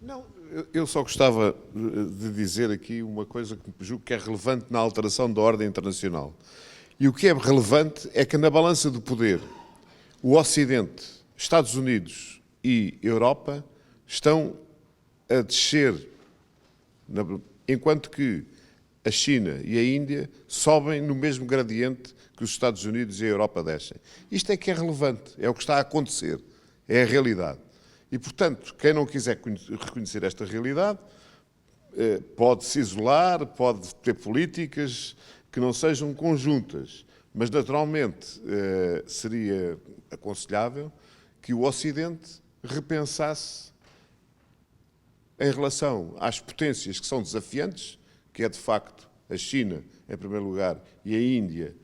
[SPEAKER 2] Não, Eu só gostava de dizer aqui uma coisa que julgo que é relevante na alteração da ordem internacional. E o que é relevante é que na balança do poder, o Ocidente, Estados Unidos e Europa estão a descer, enquanto que a China e a Índia sobem no mesmo gradiente que os Estados Unidos e a Europa descem. Isto é que é relevante, é o que está a acontecer, é a realidade. E, portanto, quem não quiser reconhecer esta realidade pode se isolar, pode ter políticas que não sejam conjuntas, mas, naturalmente, seria aconselhável que o Ocidente repensasse em relação às potências que são desafiantes, que é, de facto, a China, em primeiro lugar, e a Índia,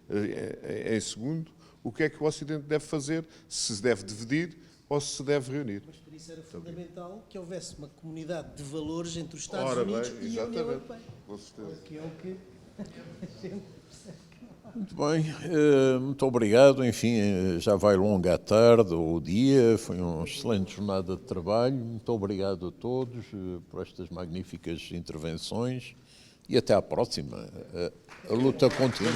[SPEAKER 2] em segundo, o que é que o Ocidente deve fazer, se se deve dividir ou se deve reunir.
[SPEAKER 3] Mas por isso era fundamental que houvesse uma comunidade de valores entre os Estados
[SPEAKER 2] Ora
[SPEAKER 3] Unidos
[SPEAKER 2] bem,
[SPEAKER 3] e a União
[SPEAKER 2] exatamente.
[SPEAKER 3] Europeia.
[SPEAKER 2] Com certeza.
[SPEAKER 3] Que é o que a gente percebe.
[SPEAKER 1] Muito bem, muito obrigado. Enfim, já vai longa a tarde ou o dia, foi uma excelente jornada de trabalho. Muito obrigado a todos por estas magníficas intervenções e até à próxima. A luta continua.